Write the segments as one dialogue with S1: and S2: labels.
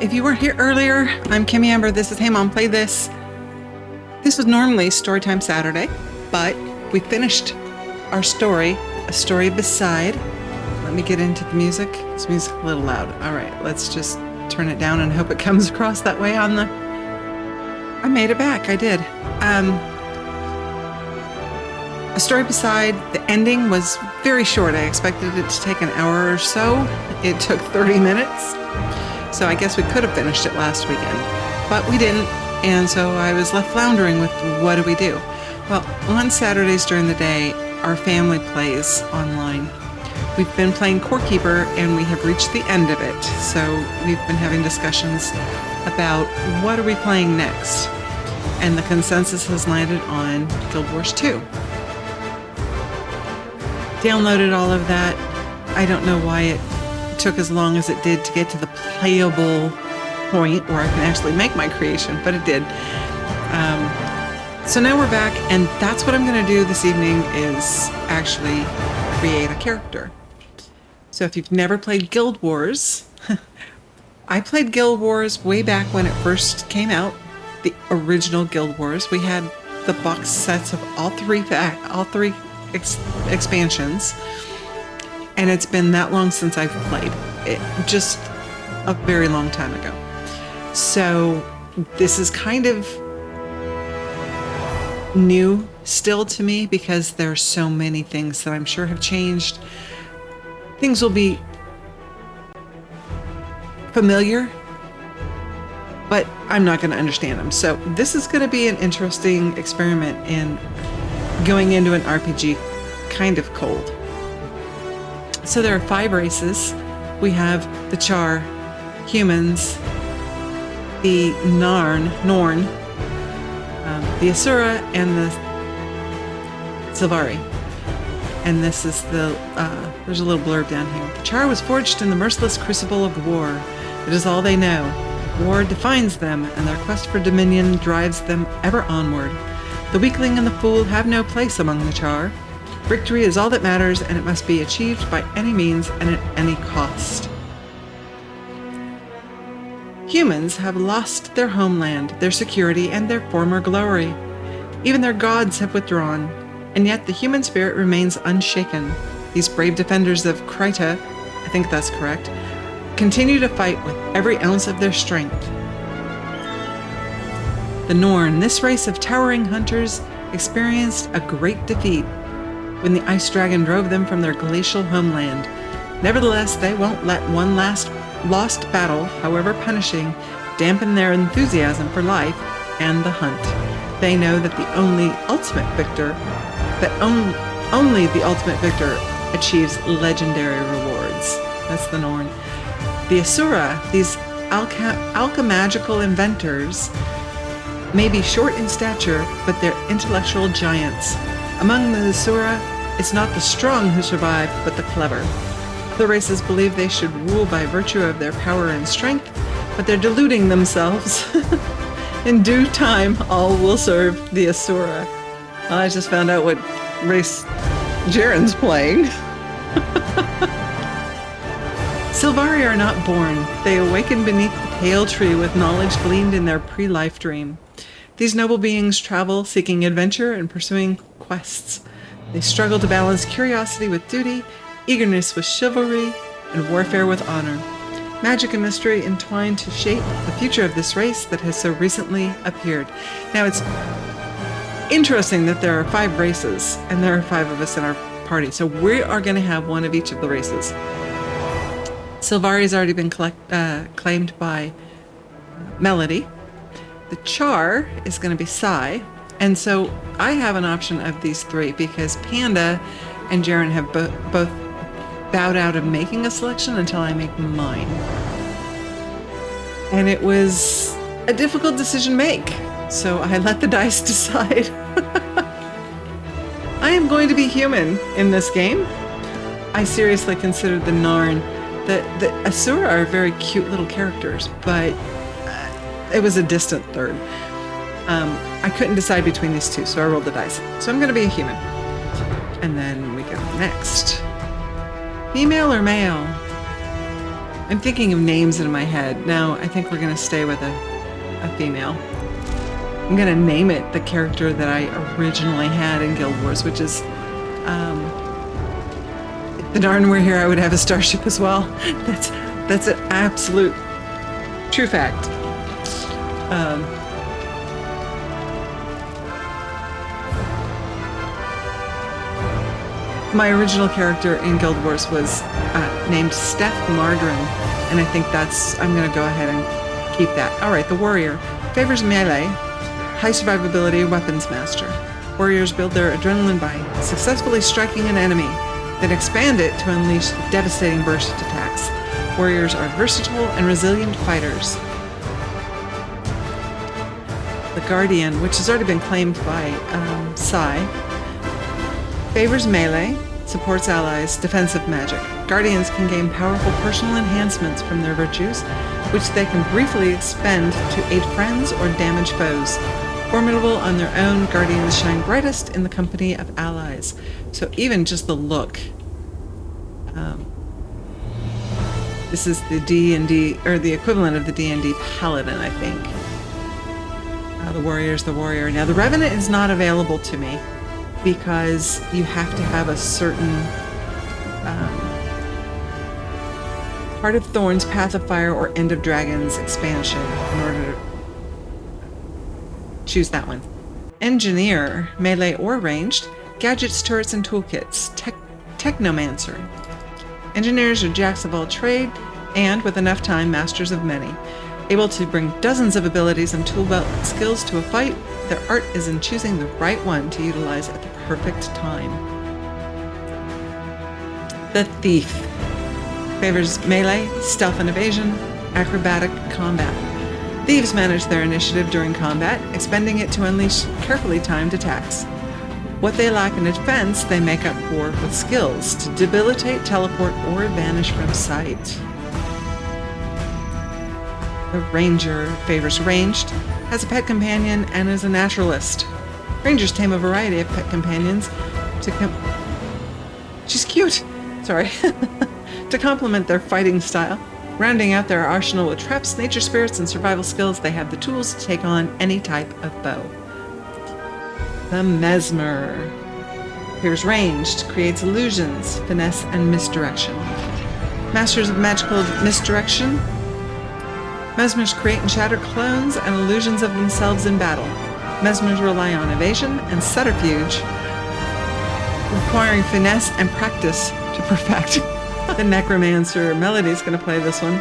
S1: if you weren't here earlier, I'm Kimmy Amber. This is Hey Mom, Play This. This was normally Storytime Saturday, but we finished our story, A Story Beside. Let me get into the music. This music's a little loud. All right, let's just turn it down and hope it comes across that way on the... I made it back, I did. A Story Beside, the ending was very short. I expected it to take an hour or so. It took 30 minutes. So I guess we could have finished it last weekend, but we didn't. And so I was left floundering with what do we do? Well, on Saturdays during the day, our family plays online. We've been playing Core Keeper and we have reached the end of it. So we've been having discussions about what are we playing next? And the consensus has landed on Guild Wars 2. Downloaded all of that. I don't know why it took as long as it did to get to the playable point where I can actually make my creation, but it did. So now we're back, and that's what I'm going to do this evening is actually create a character. So if you've never played Guild Wars, I played Guild Wars way back when it first came out, the original Guild Wars. We had the box sets of all three expansions, and it's been that long since I've played it, just a very long time ago. So this is kind of new still to me because there are so many things that I'm sure have changed. Things will be familiar, but I'm not going to understand them. So this is going to be an interesting experiment in going into an RPG kind of cold. So there are 5 races. We have the Char, humans, the Norn, the Asura, and the Sylvari. And this is the, there's a little blurb down here. The Char was forged in the merciless crucible of war. It is all they know. War defines them, and their quest for dominion drives them ever onward. The weakling and the fool have no place among the Char. Victory is all that matters, and it must be achieved by any means and at any cost. Humans have lost their homeland, their security, and their former glory. Even their gods have withdrawn, and yet the human spirit remains unshaken. These brave defenders of Kryta, I think that's correct, continue to fight with every ounce of their strength. The Norn, this race of towering hunters, experienced a great defeat when the Ice Dragon drove them from their glacial homeland. Nevertheless, they won't let one last lost battle, however punishing, dampen their enthusiasm for life and the hunt. They know that only the ultimate victor achieves legendary rewards. That's the Norn. The Asura, these alchemagical inventors, may be short in stature, but they're intellectual giants. Among the Asura, it's not the strong who survive, but the clever. The races believe they should rule by virtue of their power and strength, but they're deluding themselves. In due time, all will serve the Asura. I just found out what race Jaren's playing. Sylvari are not born. They awaken beneath the pale tree with knowledge gleaned in their pre-life dream. These noble beings travel, seeking adventure and pursuing quests. They struggle to balance curiosity with duty, eagerness with chivalry, and warfare with honor. Magic and mystery entwine to shape the future of this race that has so recently appeared. Now, it's interesting that there are 5 races, and there are 5 of us in our party, so we are going to have one of each of the races. Sylvari has already been claimed by Melody. The Char is going to be Sai, and so I have an option of these 3 because Panda and Jaren have both bowed out of making a selection until I make mine. And it was a difficult decision to make, so I let the dice decide. I am going to be human in this game. I seriously considered the Narn. The Asura are very cute little characters, but it was a distant third. I couldn't decide between these 2, so I rolled the dice. So I'm going to be a human. And then we go next. Female or male? I'm thinking of names in my head. No, I think we're going to stay with a female. I'm going to name it the character that I originally had in Guild Wars, which is, if the Narn were here, I would have a starship as well. That's an absolute true fact. My original character in Guild Wars was named Steph Mardrin, and I think I'm going to go ahead and keep that. All right, the warrior favors melee, high survivability, weapons master. Warriors build their adrenaline by successfully striking an enemy, then expand it to unleash devastating burst attacks. Warriors are versatile and resilient fighters. The Guardian, which has already been claimed by Sai, favors melee, supports allies, defensive magic. Guardians can gain powerful personal enhancements from their virtues, which they can briefly expend to aid friends or damage foes. Formidable on their own, Guardians shine brightest in the company of allies. So even just the look. This is the D&D, or the equivalent of the D&D Paladin, I think. The warrior's the warrior. Now, the Revenant is not available to me, because you have to have a certain Heart of Thorns, Path of Fire, or End of Dragons expansion in order to choose that one. Engineer, melee or ranged, gadgets, turrets, and toolkits. Technomancer. Engineers are jacks of all trade, and with enough time, masters of many. Able to bring dozens of abilities and tool belt skills to a fight, their art is in choosing the right one to utilize at the perfect time. The Thief favors melee, stealth and evasion, acrobatic combat. Thieves manage their initiative during combat, expending it to unleash carefully timed attacks. What they lack in defense, they make up for with skills to debilitate, teleport, or vanish from sight. The Ranger favors ranged, has a pet companion, and is a naturalist. Rangers tame a variety of pet companions she's cute! Sorry. To complement their fighting style. Rounding out their arsenal with traps, nature spirits, and survival skills, they have the tools to take on any type of bow. The Mesmer appears ranged, creates illusions, finesse, and misdirection. Masters of magical misdirection. Mesmers create and shatter clones and illusions of themselves in battle. Mesmers rely on evasion and subterfuge, requiring finesse and practice to perfect. The Necromancer, Melody's going to play this one.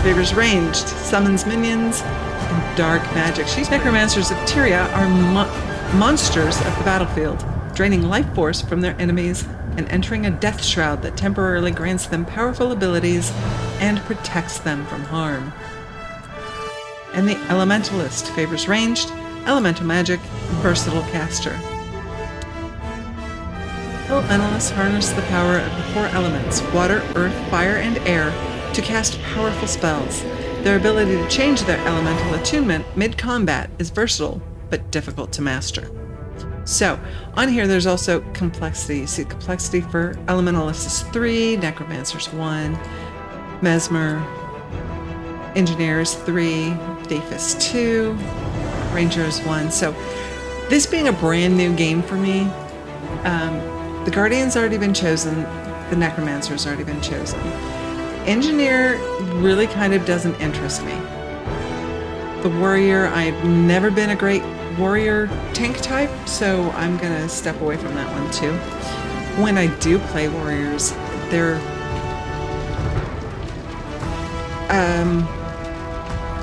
S1: Favors ranged, summons minions, and dark magic. Necromancers of Tyria are monsters of the battlefield, draining life force from their enemies and entering a death shroud that temporarily grants them powerful abilities and protects them from harm. And the Elementalist favors ranged, elemental magic, and versatile caster. Elementalists harness the power of the four elements, water, earth, fire, and air, to cast powerful spells. Their ability to change their elemental attunement mid-combat is versatile, but difficult to master. So, on here there's also complexity. You see complexity for Elementalists is 3, Necromancers 1, Mesmer, Engineers 3, Thief is 2, Ranger is 1. So, this being a brand new game for me, the Guardian's already been chosen, the Necromancer's already been chosen. Engineer really kind of doesn't interest me. The Warrior, I've never been a great warrior tank type, so I'm gonna step away from that one too. When I do play warriors,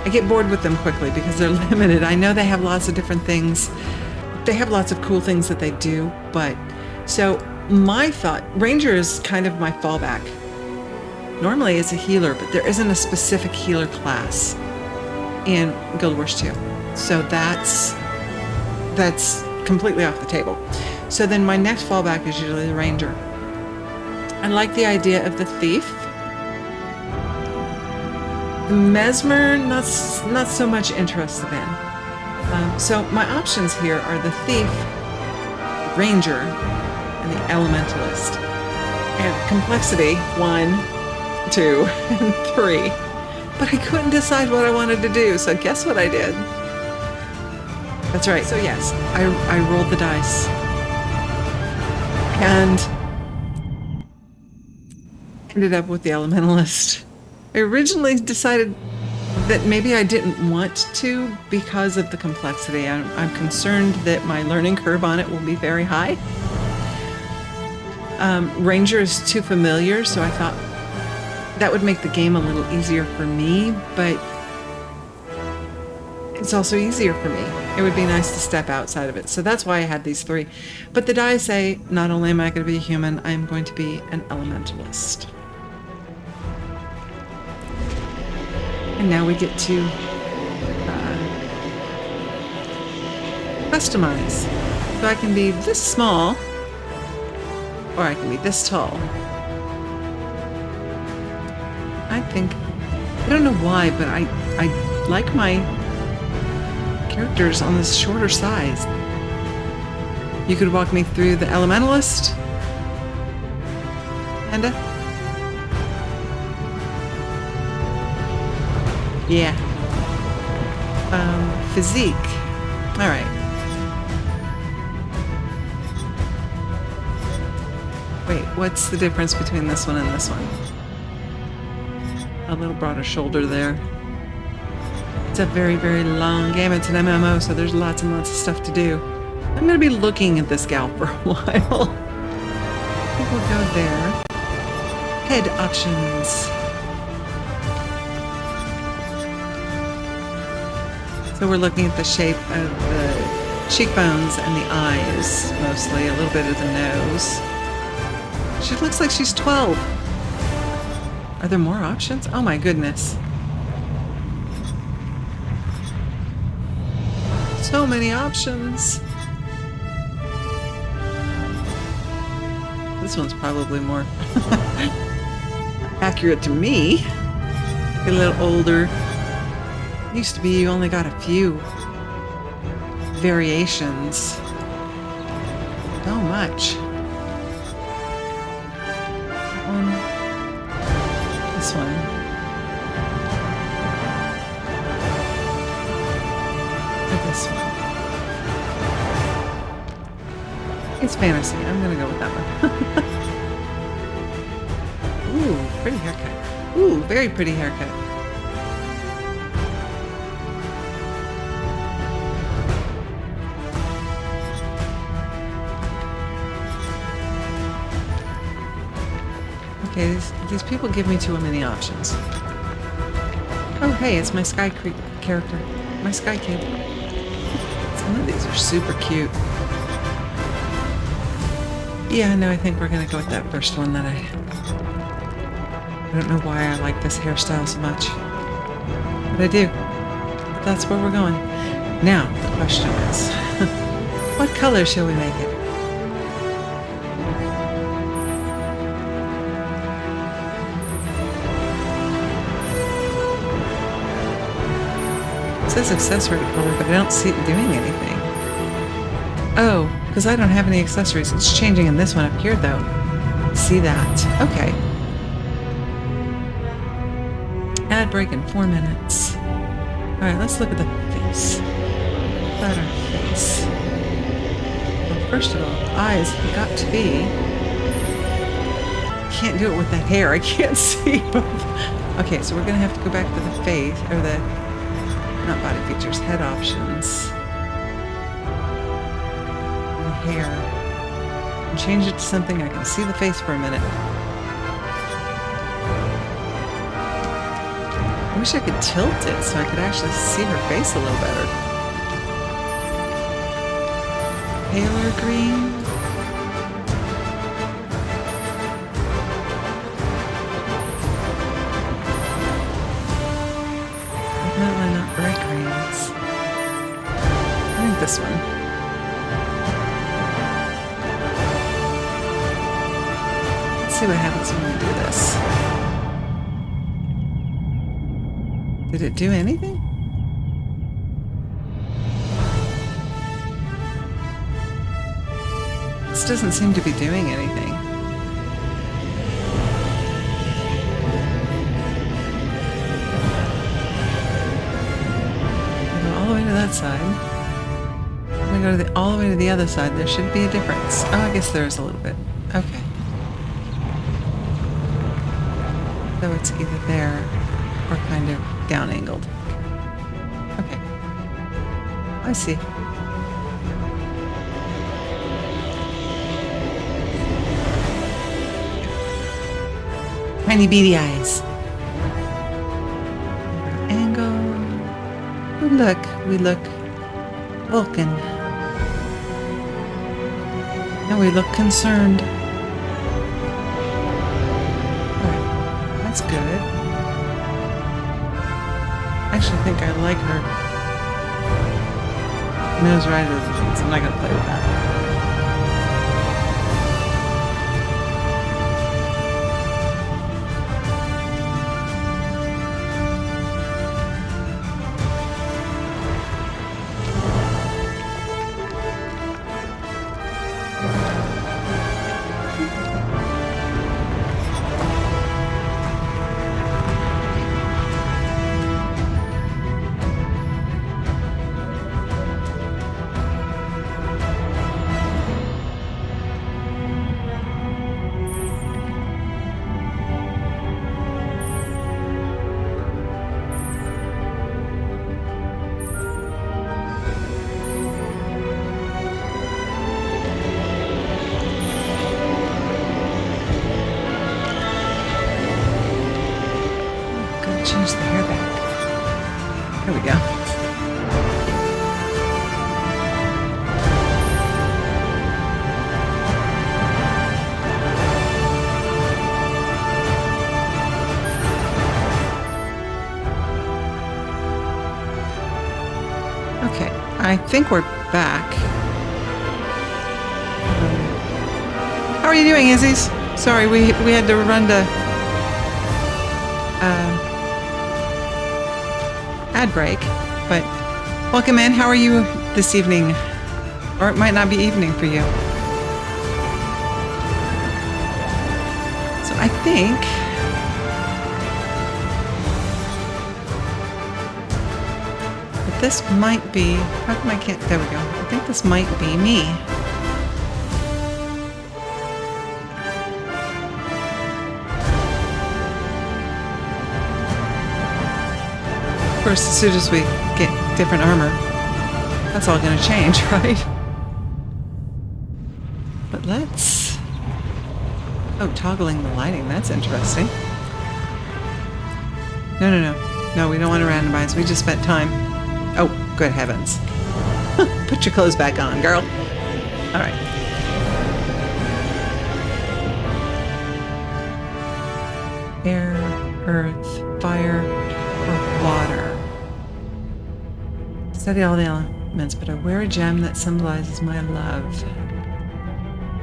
S1: I get bored with them quickly because they're limited. I know they have lots of different things. They have lots of cool things that they do, but so my thought, Ranger is kind of my fallback. Normally it's a healer, but there isn't a specific healer class in Guild Wars 2. So that's completely off the table. So then my next fallback is usually the Ranger. I like the idea of the Thief. The Mesmer, not so much interested in. So my options here are the Thief, Ranger, and the Elementalist. And complexity, 1, 2, and 3. But I couldn't decide what I wanted to do, so guess what I did? That's right. So yes, I rolled the dice. And ended up with the Elementalist. I originally decided that maybe I didn't want to because of the complexity. I'm concerned that my learning curve on it will be very high. Ranger is too familiar, so I thought that would make the game a little easier for me, but it's also easier for me. It would be nice to step outside of it. So that's why I had these 3. But the die say, not only am I going to be a human, I am going to be an Elementalist. And now we get to customize. So I can be this small, or I can be this tall. I don't know why, but I like my characters on this shorter size. You could walk me through the Elementalist. Panda? Yeah. Physique. Alright. Wait, what's the difference between this one and this one? A little broader shoulder there. It's a very, very long game. It's an MMO, so there's lots and lots of stuff to do. I'm going to be looking at this gal for a while. I think we'll go there. Head options. So we're looking at the shape of the cheekbones and the eyes, mostly. A little bit of the nose. She looks like she's 12. Are there more options? Oh my goodness. So many options. This one's probably more accurate to me. A little older. Used to be you only got a few variations. So much. This one. Or this one. It's fantasy. I'm gonna go with that one. Ooh, pretty haircut. Ooh, very pretty haircut. Okay, these people give me too many options. Oh, hey, it's my Sky Creek character. My Sky Kid. Some of these are super cute. Yeah, no, I think we're gonna go with that first one that I don't know why I like this hairstyle so much. But I do. But that's where we're going. Now, the question is, what color shall we make it? It says accessory color, but I don't see it doing anything. Oh, because I don't have any accessories. It's changing in this one up here, though. See that? Okay. Ad break in 4 minutes. Alright, let's look at the face. About our face. Well, first of all, eyes have got to be... Can't do it with that hair. I can't see both. Okay, so we're going to have to go back to the face, or the... Not body features, head options. And hair. And change it to something I can see the face for a minute. I wish I could tilt it so I could actually see her face a little better. Paler green. Definitely not bright greens. I think this one. Let's see what happens when we do this. Did it do anything? This doesn't seem to be doing anything. to that side. I'm gonna go to all the way to the other side. There should be a difference. Oh, I guess there is a little bit. Okay. So it's either there or kind of down angled. Okay. I see. Tiny beady eyes. Angle. We look Vulcan. No, we look concerned. Alright, that's good. I actually think I like her nose right as it is. I'm not gonna play with that. Change the hair back. There we go. Okay, I think we're back. How are you doing, Izzy's? Sorry, we had to run to ad break, but welcome in. How are you this evening? Or it might not be evening for you. So I think that this might be, how come I can't, there we go. I think this might be me. Of course, as soon as we get different armor, that's all going to change, right? But let's... Oh, toggling the lighting. That's interesting. No, we don't want to randomize. We just spent time. Oh, good heavens. Put your clothes back on, girl. All right. Air, earth, fire, or water. Study all the elements, but I wear a gem that symbolizes my love.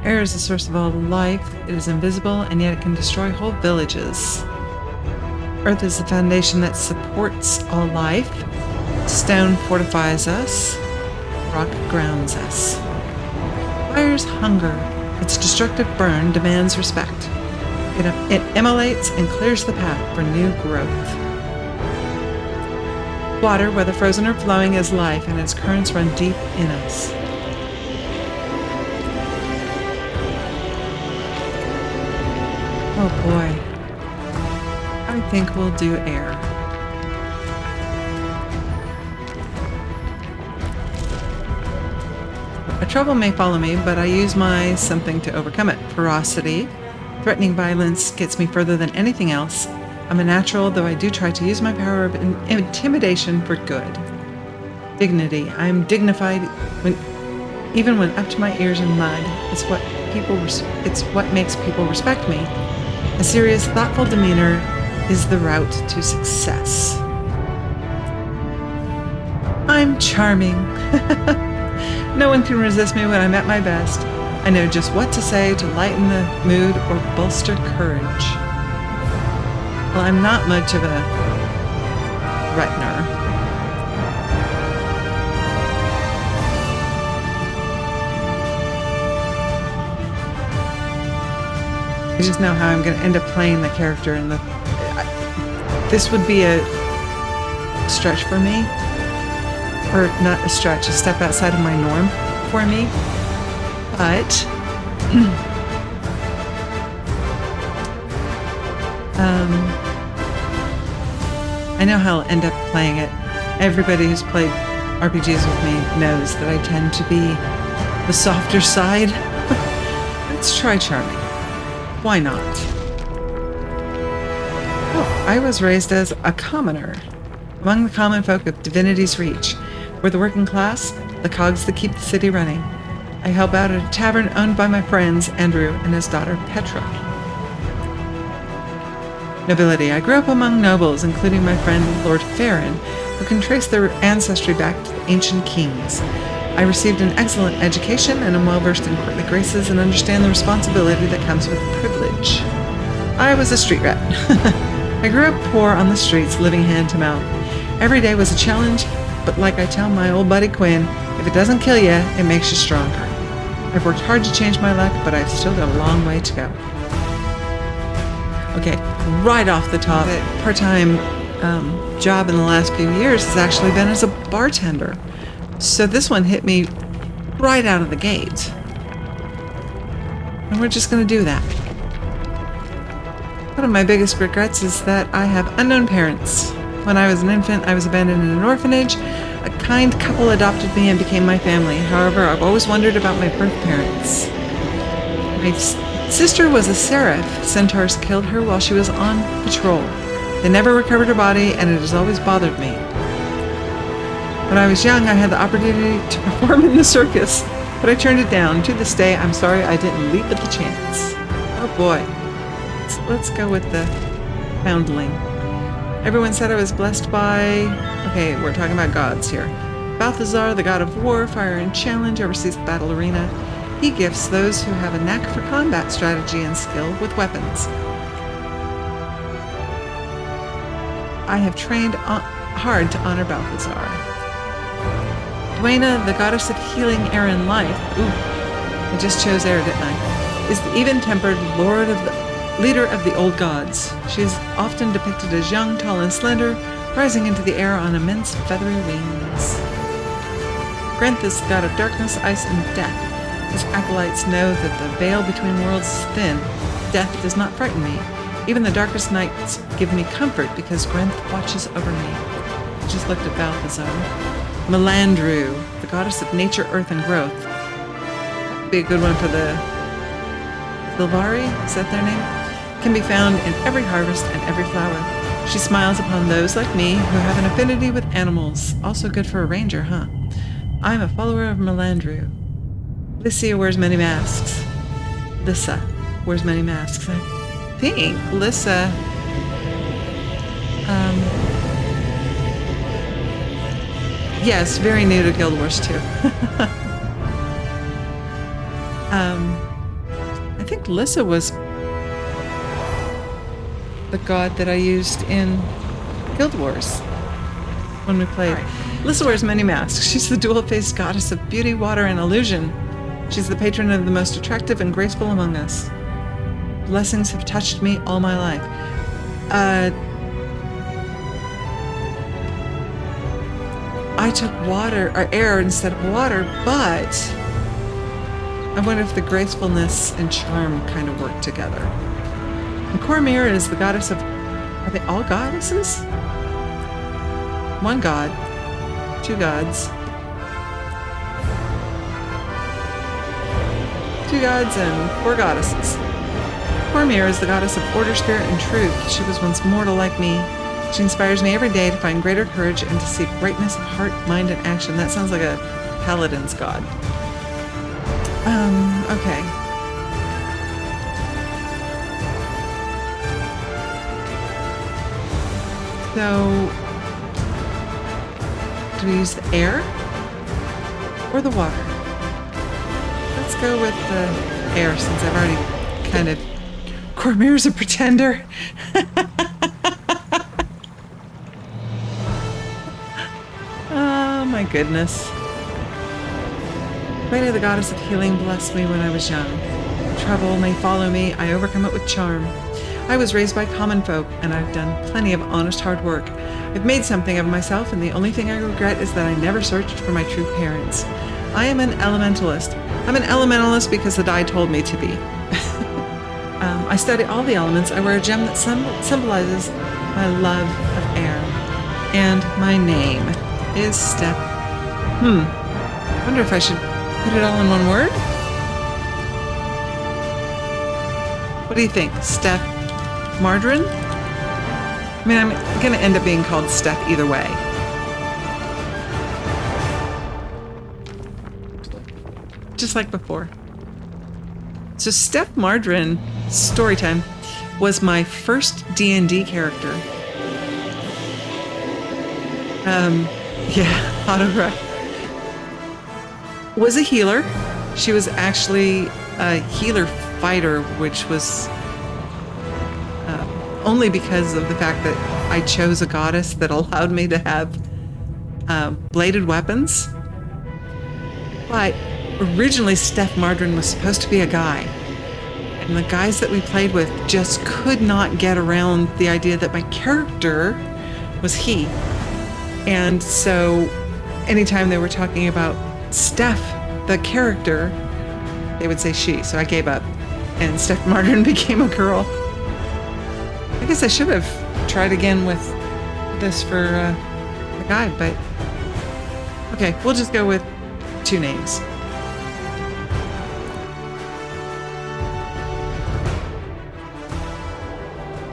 S1: Air is the source of all life. It is invisible, and yet it can destroy whole villages. Earth is the foundation that supports all life. Stone fortifies us. Rock grounds us. Fire's hunger. Its destructive burn demands respect. It immolates and clears the path for new growth. Water, whether frozen or flowing, is life, and its currents run deep in us. Oh boy. I think we'll do air. A trouble may follow me, but I use my something to overcome it. Ferocity. Threatening violence gets me further than anything else. I'm a natural, though I do try to use my power of intimidation for good. Dignity. I'm dignified even when up to my ears in mud. It's what makes people respect me. A serious, thoughtful demeanor is the route to success. I'm charming. No one can resist me when I'm at my best. I know just what to say to lighten the mood or bolster courage. Well, I'm not much of a threatener. I just know how I'm going to end up playing the character, and this would be a stretch for me. or not a stretch, a step outside of my norm for me. But I know how I'll end up playing it. Everybody who's played RPGs with me knows that I tend to be the softer side. Let's try charming. Why not? Oh, I was raised as a commoner, among the common folk of Divinity's Reach. We're the working class, the cogs that keep the city running. I help out at a tavern owned by my friends, Andrew and his daughter, Petra. Nobility. I grew up among nobles, including my friend Lord Farron, who can trace their ancestry back to the ancient kings. I received an excellent education and am well versed in courtly graces and understand the responsibility that comes with privilege. I was a street rat. I grew up poor on the streets, living hand to mouth. Every day was a challenge, but like I tell my old buddy Quinn, if it doesn't kill you, it makes you stronger. I've worked hard to change my luck, but I've still got a long way to go. Okay, right off the top, a part-time job in the last few years has actually been as a bartender. So this one hit me right out of the gate. And we're just going to do that. One of my biggest regrets is that I have unknown parents. When I was an infant, I was abandoned in an orphanage. A kind couple adopted me and became my family. However, I've always wondered about my birth parents. My sister was a seraph. Centaurs killed her while she was on patrol. They never recovered her body, and it has always bothered me. When I was young, I had the opportunity to perform in the circus, but I turned it down. To this day, I'm sorry I didn't leap at the chance. Oh boy. Let's go with the foundling. Everyone said I was blessed by... Okay, we're talking about gods here. Balthazar, the god of war, fire, and challenge, oversees the battle arena. He gifts those who have a knack for combat strategy and skill with weapons. I have trained hard to honor Balthazar. Duena, the goddess of healing, air, and life. Ooh, I just chose air, didn't I? Is the even-tempered leader of the old gods. She is often depicted as young, tall, and slender, rising into the air on immense feathery wings. Grenth is the god of darkness, ice, and death. His acolytes know that the veil between worlds is thin. Death does not frighten me. Even the darkest nights give me comfort because Grenth watches over me. I just looked at Balthazar. Melandru, the goddess of nature, earth, and growth. That would be a good one for the Silvari, is that their name? Can be found in every harvest and every flower. She smiles upon those like me who have an affinity with animals. Also good for a ranger, huh? I'm a follower of Melandru. Lycia wears many masks. Lyssa wears many masks. I think Lyssa... yes, very new to Guild Wars 2. I think Lyssa was the god that I used in Guild Wars when we played. Right. Lyssa wears many masks. She's the dual-faced goddess of beauty, water, and illusion. She's the patron of the most attractive and graceful among us. Blessings have touched me all my life. I took water, or air instead of water, but I wonder if the gracefulness and charm kind of work together. And Cormyr is the goddess of... Are they all goddesses? One god. Two gods. Two gods and four goddesses. Cormyr is the goddess of order, spirit, and truth. She was once mortal like me. She inspires me every day to find greater courage and to seek brightness of heart, mind, and action. That sounds like a paladin's god. Okay. So, do we use the air or the water? Let's go with the air since I've already kind of... Cormyr's a pretender. Oh my goodness. Duena, the goddess of healing, blessed me when I was young. Trouble may follow me, I overcome it with charm. I was raised by common folk, and I've done plenty of honest hard work. I've made something of myself, and the only thing I regret is that I never searched for my true parents. I am an elementalist. I'm an elementalist because the die told me to be. I study all the elements. I wear a gem that symbolizes my love of air. And my name is Steph. I wonder if I should put it all in one word? What do you think? Steph Margarine? I mean, I'm going to end up being called Steph either way. Just like before. So Steph Margarine, storytime, was my first D&D character. Autocorrect. Was a healer. She was actually a healer fighter, which was only because of the fact that I chose a goddess that allowed me to have bladed weapons. But originally Steph Margarine was supposed to be a guy. And the guys that we played with just could not get around the idea that my character was he. And so anytime they were talking about Steph, the character, they would say she. So I gave up. And Steph Margarine became a girl. I guess I should have tried again with this for the guy, but okay, we'll just go with 2 names.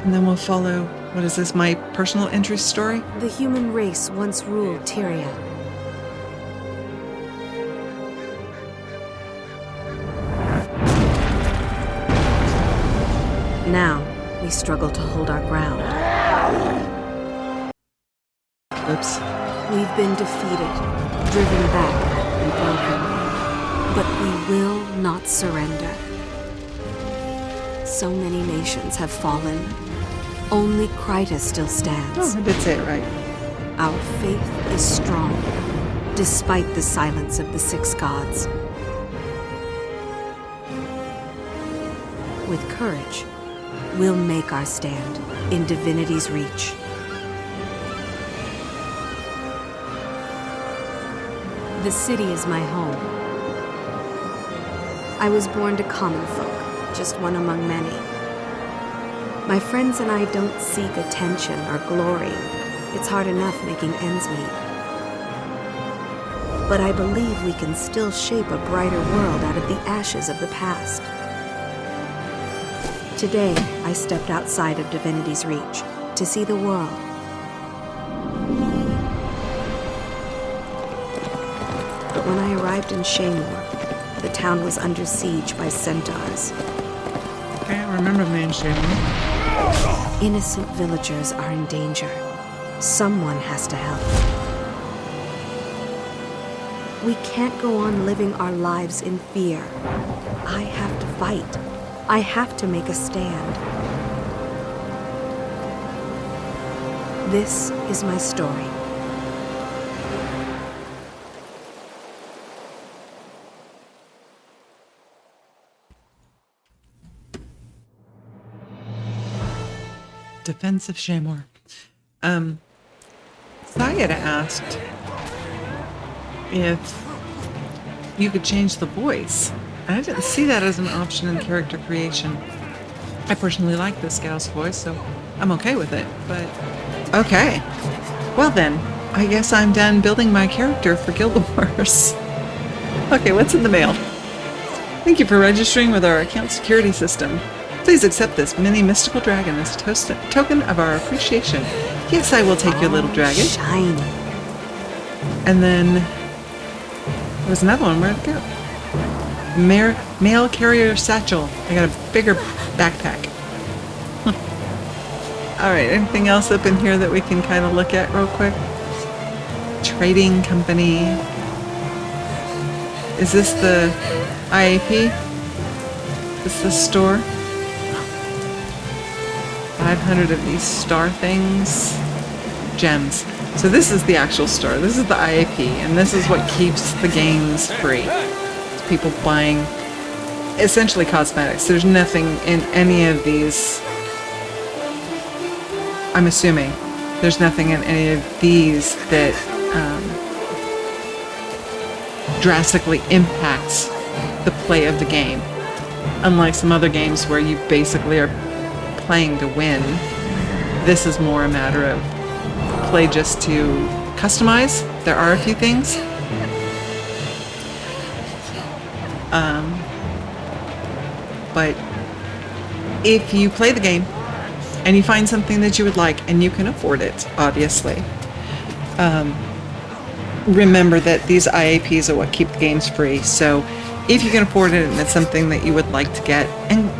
S1: And then we'll follow, what is this, my personal interest story?
S2: The human race once ruled Tyria. Now, we struggle to hold our ground.
S1: Oops.
S2: We've been defeated, driven back, and broken. But we will not surrender. So many nations have fallen. Only Kryta still stands.
S1: Oh, I did say it right.
S2: Our faith is strong, despite the silence of the 6 gods. With courage, we'll make our stand in Divinity's reach. The city is my home. I was born to common folk, just one among many. My friends and I don't seek attention or glory. It's hard enough making ends meet. But I believe we can still shape a brighter world out of the ashes of the past. Today, I stepped outside of Divinity's reach to see the world. But when I arrived in Shaymore, the town was under siege by centaurs.
S1: Okay, I remember the name Shaymore.
S2: Innocent villagers are in danger. Someone has to help. We can't go on living our lives in fear. I have to fight. I have to make a stand. This is my story.
S1: Defense of Shaymore. Syed asked if you could change the voice. I didn't see that as an option in character creation. I personally like this gal's voice, so I'm okay with it, but okay. Well then, I guess I'm done building my character for Guild Wars. Okay, what's in the mail? Thank you for registering with our account security system. Please accept this mini mystical dragon as a token of our appreciation. Yes, I will take your little dragon.
S2: Shiny.
S1: And then there was another one. Where'd it go? Mail carrier satchel. I got a bigger backpack. All right, anything else up in here that we can kind of look at real quick? Trading company. Is this the IAP? Is this the store? 500 of these star things. Gems. So this is the actual store. This is the IAP, and this is what keeps the games free. It's people buying essentially cosmetics. There's nothing in any of these I'm assuming there's nothing in any of these that drastically impacts the play of the game. Unlike some other games where you basically are playing to win, this is more a matter of play just to customize. There are a few things. But if you play the game and you find something that you would like and you can afford it, obviously, remember that these IAPs are what keep the games free. So if you can afford it and it's something that you would like to get, and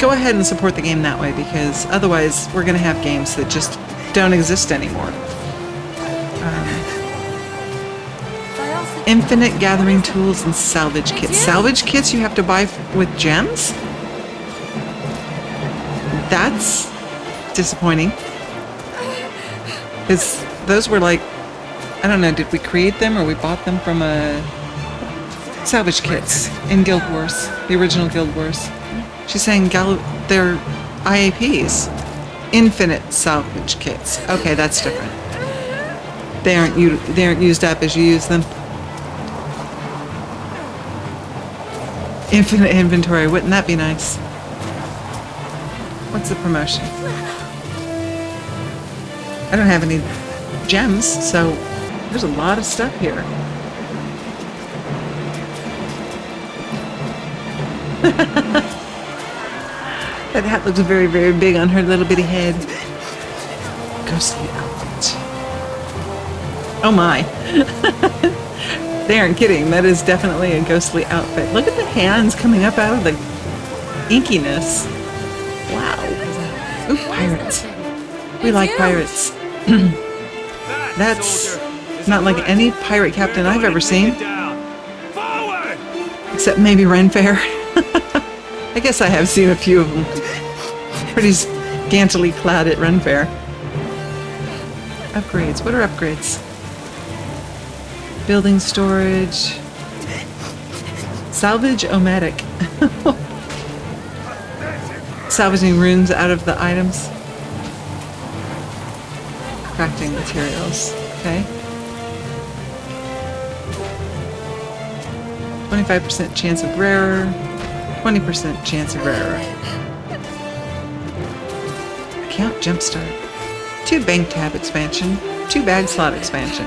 S1: go ahead and support the game that way, because otherwise we're going to have games that just don't exist anymore. Infinite gathering tools and salvage kits. Salvage kits you have to buy with gems? That's disappointing. Because those were like, I don't know, did we create them or we bought them from a salvage kits in Guild Wars, the original Guild Wars. She's saying they're IAPs, infinite salvage kits. Okay, that's different. They aren't used up as you use them. Infinite inventory, wouldn't that be nice? What's the promotion? I don't have any gems, so there's a lot of stuff here. That hat looks very, very big on her little bitty head. Ghostly outfit. Oh my. They aren't kidding. That is definitely a ghostly outfit. Look at the hands coming up out of the inkiness. Wow. Ooh, pirates. We like pirates. That's not like any pirate captain I've ever seen. Except maybe Renfair. I guess I have seen a few of them. Pretty scantily clad at Renfair. Upgrades. What are upgrades? Building storage. Salvage Omatic. Salvaging runes out of the items. Crafting materials. Okay. 25% chance of rarer. 20% chance of rarer. Account Jumpstart. 2 bank tab expansion. 2 bag slot expansion.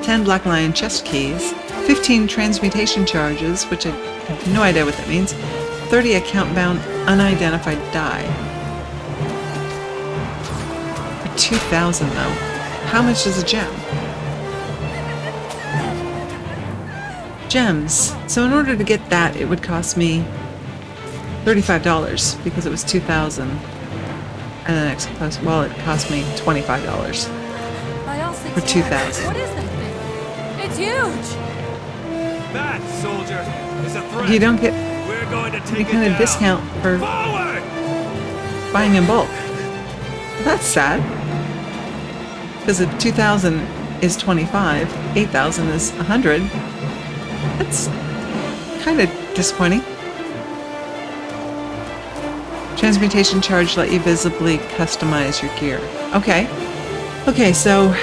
S1: 10 Black Lion chest keys. 15 transmutation charges, which I have no idea what that means. 30 account bound unidentified die. For 2,000 though. How much is a gem? Gems. So in order to get that, it would cost me $35 because it was 2,000. And the next close, well, it cost me $25 for 2,000.
S3: What is that thing? It's huge.
S4: That soldier is a threat.
S1: You don't get
S4: We're going to
S1: any
S4: take
S1: kind
S4: it
S1: of
S4: down.
S1: discount for
S4: Forward!
S1: buying in bulk. Well, that's sad. Because if 2,000 is 25, 8,000 is 100. That's kind of disappointing. Transmutation charge let you visibly customize your gear. Okay. Okay, so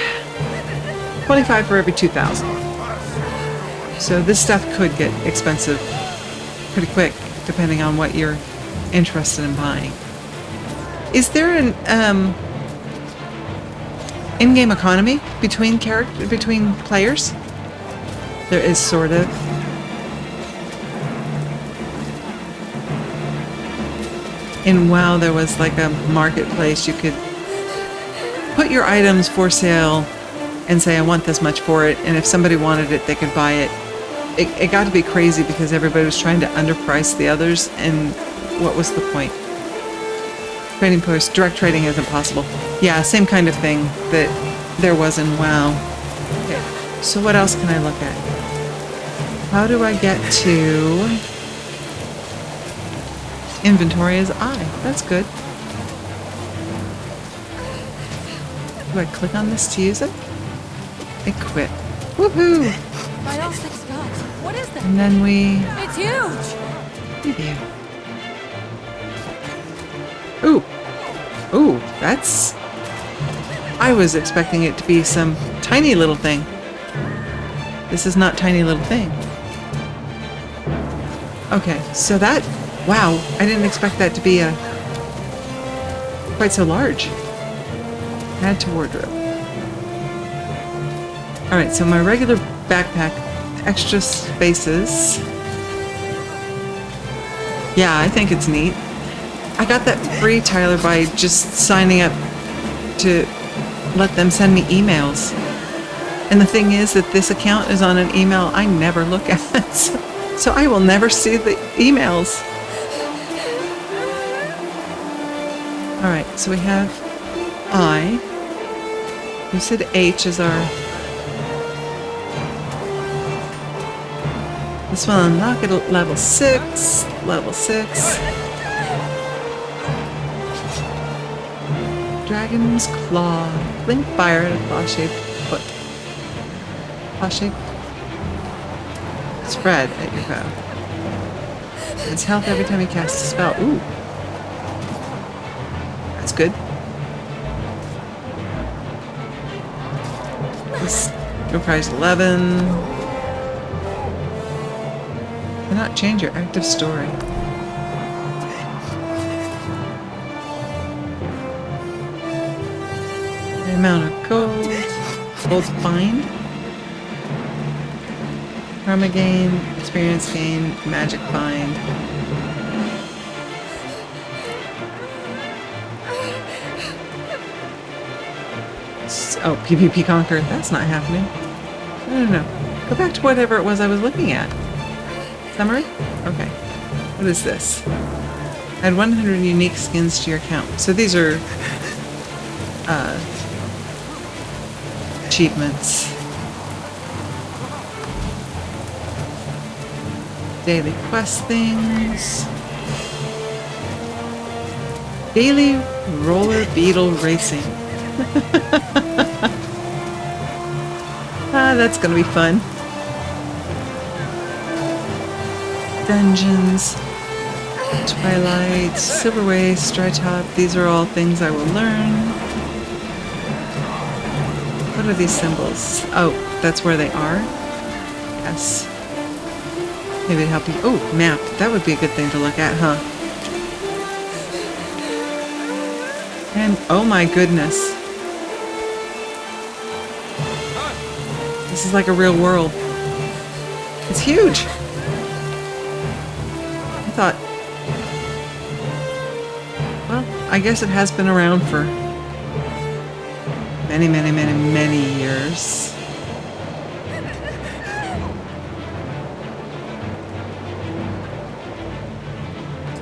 S1: 25 for every 2,000. So this stuff could get expensive pretty quick, depending on what you're interested in buying. Is there an in-game economy between players? There is, sort of. In WoW, there was like a marketplace. You could put your items for sale and say, I want this much for it. And if somebody wanted it, they could buy it. It got to be crazy because everybody was trying to underprice the others. And what was the point? Trading post, direct trading isn't possible. Yeah, same kind of thing that there was in WoW. Okay, so what else can I look at? How do I get to inventory as I? That's good. Do I click on this to use it? Equip. Woohoo!
S3: By all 6 gods, what is that?
S1: And then we
S3: It's huge.
S1: review. Ooh. Ooh, that's I was expecting it to be some tiny little thing. This is not tiny little thing. Okay, so that... Wow, I didn't expect that to be quite so large. Add to wardrobe. Alright, so my regular backpack, extra spaces. Yeah, I think it's neat. I got that free, Tyler, by just signing up to let them send me emails. And the thing is that this account is on an email I never look at. So I will never see the emails. Alright, so we have I. You said H is our... This one I'll unlock it at level 6. Level 6. Dragon's Claw. Blink fire at a claw-shaped foot. Claw-shaped spread at your bow. It's health every time you cast a spell. Ooh. That's good. This requires 11. Cannot change your active story. The amount of gold. Gold bind. Karma gain, experience gain, magic bind. Oh, PvP Conquer. That's not happening. No. Go back to whatever it was I was looking at. Summary? Okay. What is this? Add 100 unique skins to your account. So these are achievements. Daily quest things. Daily roller beetle racing. That's gonna be fun. Dungeons, Twilight, Silverway, Strytop. These are all things I will learn. What are these symbols? Oh, that's where they are? Yes. Maybe it'd help you. Oh, map. That would be a good thing to look at, huh? And, oh my goodness. This is like a real world. It's huge. I thought, well, I guess it has been around for many, many, many, many years.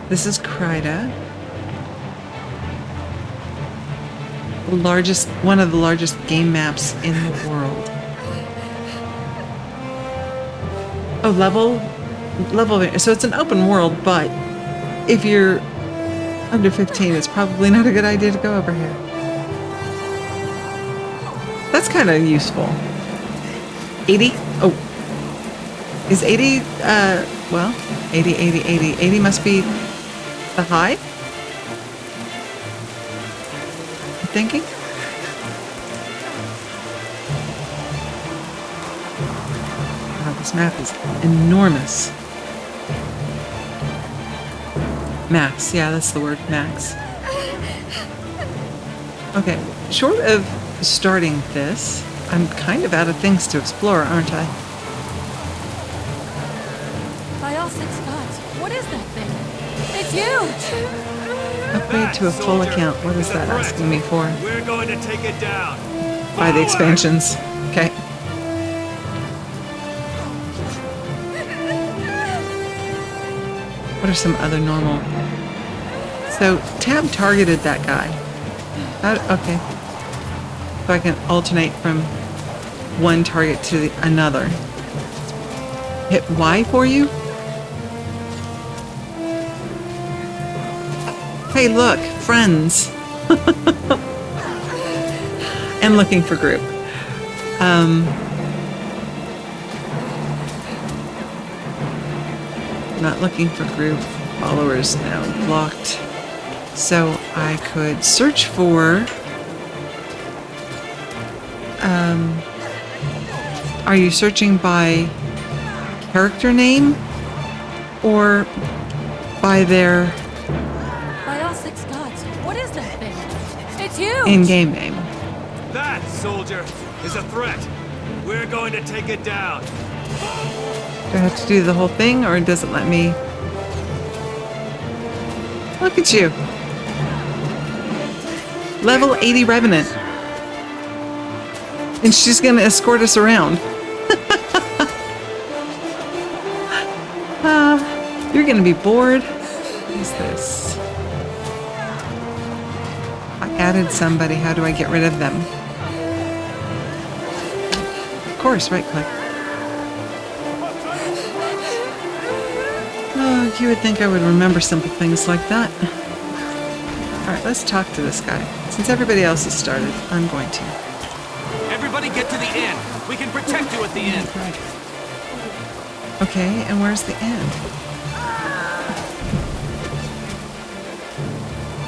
S1: This is Kryda. The largest, one of the largest game maps in the world. Oh, level, so it's an open world, but if you're under 15, it's probably not a good idea to go over here. That's kind of useful. 80? Oh. Is 80, well, 80, 80, 80. 80 must be the high? I'm thinking? Wow, this map is enormous. Max, yeah, that's the word, max. Okay, short of starting this, I'm kind of out of things to explore, aren't I?
S3: By all 6 gods, what is that thing? It's huge!
S1: Upgrade to a full account. What is that asking me for?
S4: We're going to take it down.
S1: Buy the expansions. Okay. What are some other normal? So, Tab targeted that guy. Okay. So I can alternate from one target to another. Hit Y for you? Hey, look, friends. And looking for group. Not looking for group. Followers now blocked. So I could search for Are you searching by character name or by their
S3: By all six gods, what is that thing? It's huge!
S1: in-game name?
S4: That, soldier, is a threat. We're going to take it down.
S1: Do I have to do the whole thing or does it let me? Look at you. Level 80 Revenant. And she's going to escort us around. You're going to be bored. What is this? I added somebody. How do I get rid of them? Of course, right click. Oh, you would think I would remember simple things like that. Alright, let's talk to this guy. Since everybody else has started, I'm going to.
S4: Everybody get to the inn. We can protect you at the inn.
S1: Okay, and where's the end?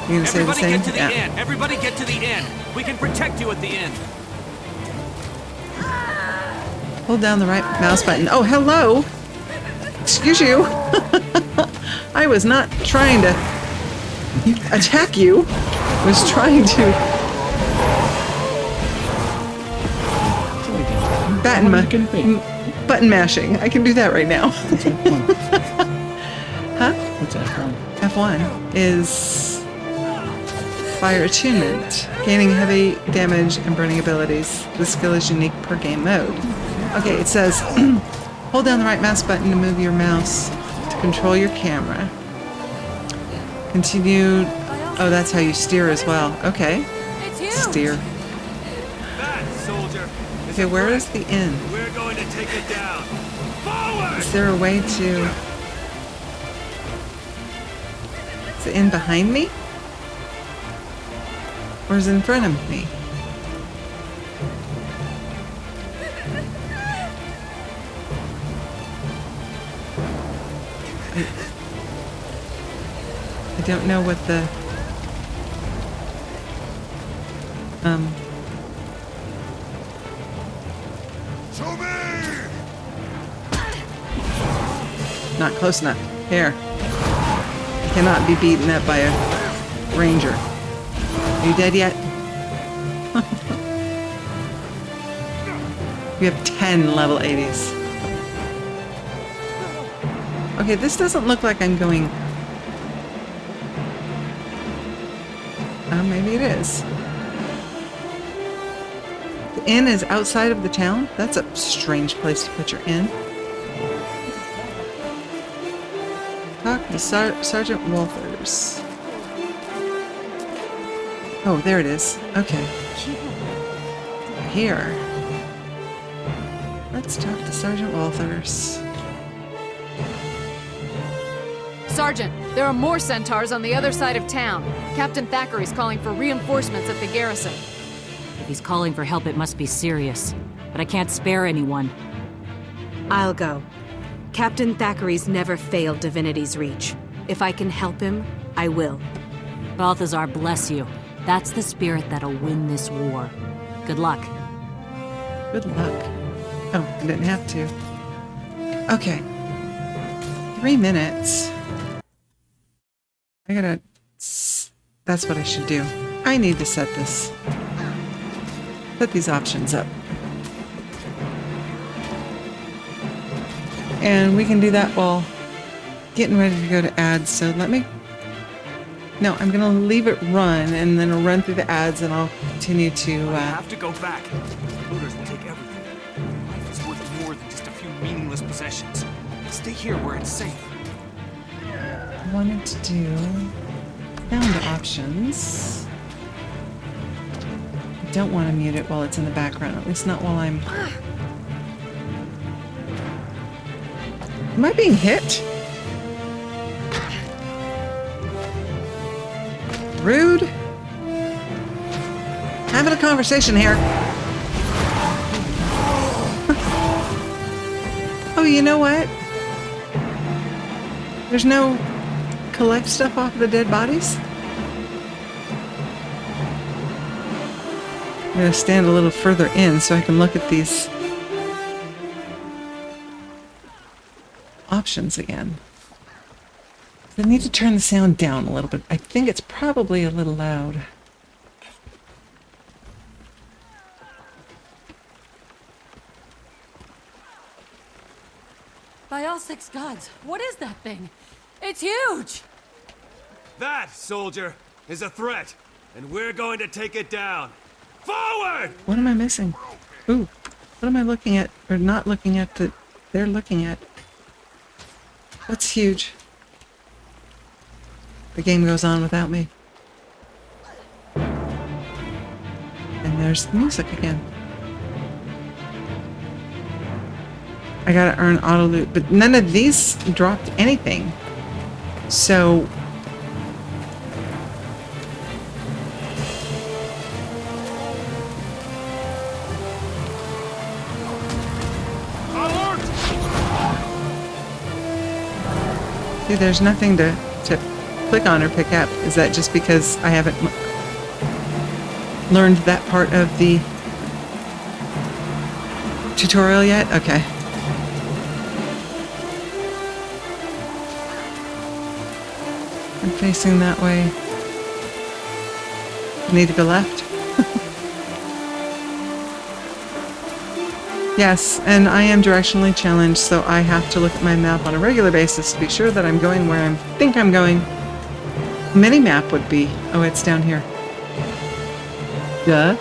S1: You gonna say the
S4: Everybody
S1: same?
S4: get to the inn. Everybody get to the inn. We can protect you at the inn.
S1: Hold down the right mouse button. Oh, hello! Excuse you. I was not trying to attack you. I was trying to button mashing. I can do that right now. Huh?
S5: What's F1?
S1: F1 is fire attunement, gaining heavy damage and burning abilities. The skill is unique per game mode. Okay, it says hold down the right mouse button to move your mouse to control your camera. Continue. Oh, that's how you steer as well. Okay.
S3: It's huge!
S1: Steer.
S4: That, soldier, is
S1: Okay,
S4: a
S1: where
S4: threat.
S1: is the inn?
S4: We're going to take it down. Forward!
S1: Is there a way to... Is the inn behind me? Or is it in front of me? I don't know what the... Not close enough. Here. I cannot be beaten up by a ranger. Are you dead yet? We have 10 level 80s. Okay, this doesn't look like I'm going... maybe it is. The inn is outside of the town? That's a strange place to put your inn. Talk to Sergeant Walters. Oh, there it is. Okay. Here. Let's talk to Sergeant Walters.
S6: Sergeant, there are more centaurs on the other side of town. Captain Thackeray's calling for reinforcements at the garrison.
S7: If he's calling for help, it must be serious. But I can't spare anyone.
S2: I'll go. Captain Thackeray's never failed Divinity's Reach. If I can help him, I will.
S7: Balthazar, bless you. That's the spirit that'll win this war. Good luck.
S1: Good luck. Oh, I didn't have to. Okay. 3 minutes. I gotta... That's what I should do. I need to set this. Set these options up. And we can do that while getting ready to go to ads. So let me... No, I'm gonna leave it run and then I'll run through the ads and I'll continue to...
S4: I have to go back. Looters will take everything. Life is worth more than just a few meaningless possessions. Stay here where it's safe.
S1: I wanted to do sound options. I don't want to mute it while it's in the background, at least not while I'm... Am I being hit? Rude. Having a conversation here. Oh, you know what? There's no collect stuff off of the dead bodies? gonna stand a little further in so I can look at these options again. I need to turn the sound down a little bit. I think it's probably a little loud.
S3: By all six gods, what is that thing? It's huge!
S5: That, soldier, is a threat, and we're going to take it down. Forward!
S1: What am I missing? Ooh, what am I looking at, or not looking at that they're looking at? What's huge? The game goes on without me. And there's the music again. I gotta earn auto loot, but none of these dropped anything. So see, there's nothing to click on or pick up. Is that just because I haven't learned that part of the tutorial yet? Okay. I'm facing that way. I need to go left. Yes, and I am directionally challenged, so I have to look at my map on a regular basis to be sure that I'm going where I think I'm going. A mini-map would be... Oh, it's down here. Duh.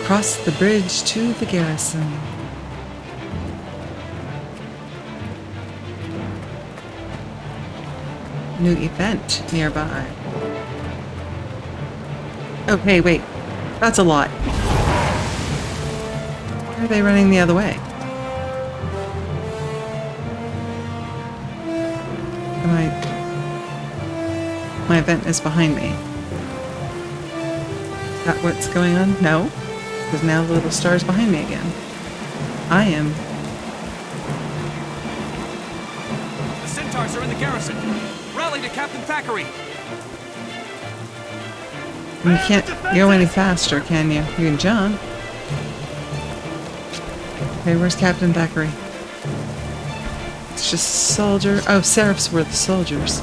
S1: Cross the bridge to the garrison. New event nearby. Okay, wait. That's a lot. Why are they running the other way? My event is behind me. Is that what's going on? No. Because now the little star's behind me again. I am.
S4: The Centaurs are in the garrison. Rally to Captain Thackeray.
S1: You can't go any faster, can you? You can jump. Okay, where's Captain Thackeray? It's just a soldier. Oh, Seraphs were the soldiers.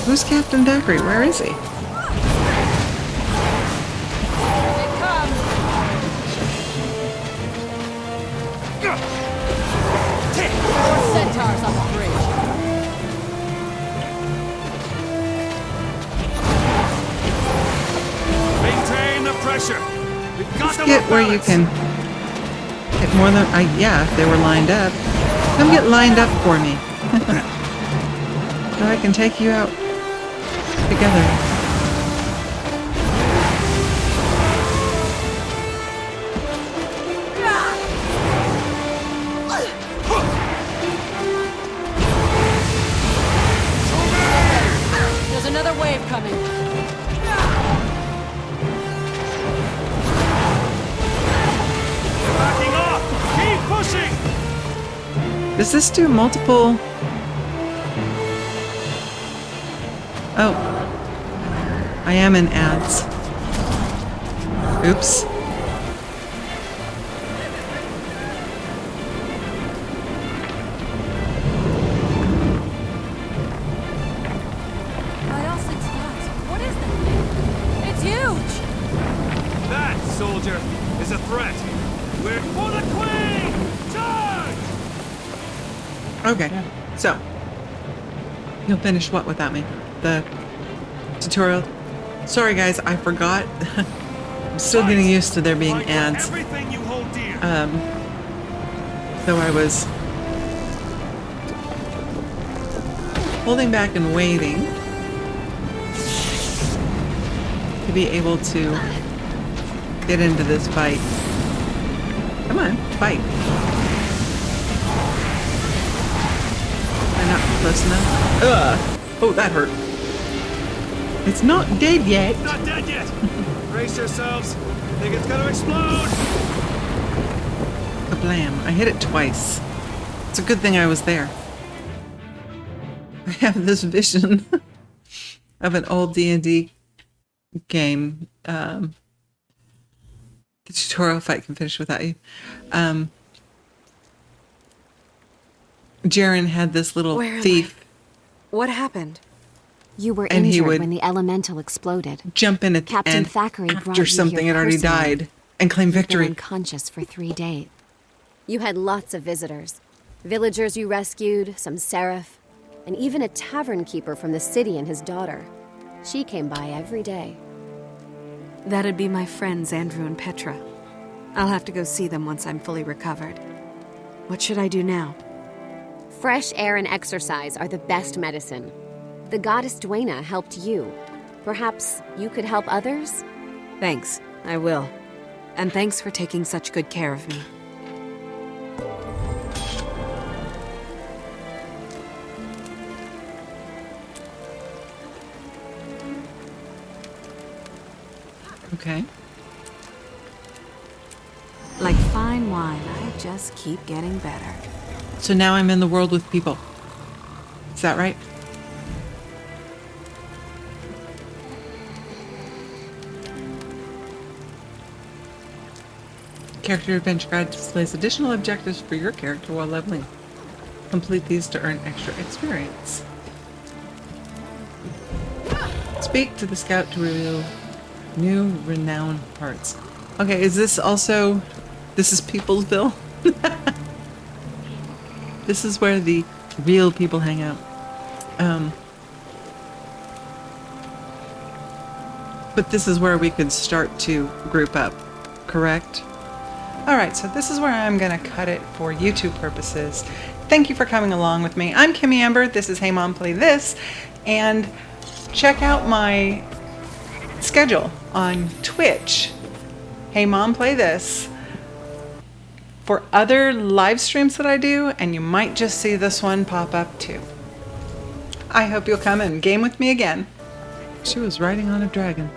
S1: Who's Captain Thackeray? Where is he?
S3: It comes! More centaurs on the bridge.
S5: Maintain the pressure. We've got
S1: Let's
S5: them
S1: get
S5: off
S1: where you
S5: balance.
S1: can get more than... yeah, if they were lined up. Come get lined up for me. So I can take you out together.
S3: There's another wave coming.
S5: Backing off. Keep pushing.
S1: Does this do multiple... Oh. I am in ads. Oops.
S3: By all six gods, what is that thing? It's huge!
S5: That, soldier, is a threat. We're for the Queen. Charge!
S1: Okay. So. You'll finish what without me? The tutorial? Sorry guys, I forgot. I'm still getting used to there being
S5: Fight for
S1: ads.
S5: everything you hold dear.
S1: So I was holding back and waiting to be able to get into this fight. Come on, fight. Am I not close enough? Ugh. Oh, that hurt. It's not dead yet.
S5: Not dead yet. Brace yourselves. Think it's gonna explode.
S1: Kablam. I hit it twice. It's a good thing I was there. I have this vision of an old D&D game. The tutorial fight can finish without you. Jaren had this little
S2: Where am
S1: thief
S2: What happened?
S8: You were
S1: And he
S8: injured
S1: would-
S8: when the elemental exploded.
S1: jump in at
S8: Captain
S1: and
S8: Thackeray brought
S1: after
S8: you
S1: something
S8: here
S1: had already
S8: personally.
S1: died and claim
S8: You've been
S1: victory.
S8: unconscious for 3 days.
S9: You had lots of visitors. Villagers you rescued, some seraph, and even a tavern keeper from the city and his daughter. She came by every day.
S2: That'd be my friends Andrew and Petra. I'll have to go see them once I'm fully recovered. What should I do now?
S9: Fresh air and exercise are the best medicine. The goddess Dwayna helped you. Perhaps you could help others?
S2: Thanks, I will. And thanks for taking such good care of me.
S1: Okay.
S2: Like fine wine, I just keep getting better.
S1: So now I'm in the world with people. Is that right? Character Adventure Guide displays additional objectives for your character while leveling. Complete these to earn extra experience. Speak to the scout to reveal new renown parts. Okay, is this also... This is Peoplesville? This is where the real people hang out. But this is where we could start to group up, correct? Alright, so this is where I'm going to cut it for YouTube purposes. Thank you for coming along with me. I'm Kimmy Amber. This is Hey Mom Play This. And check out my schedule on Twitch. Hey Mom Play This. For other live streams that I do, and you might just see this one pop up too. I hope you'll come and game with me again. She was riding on a dragon.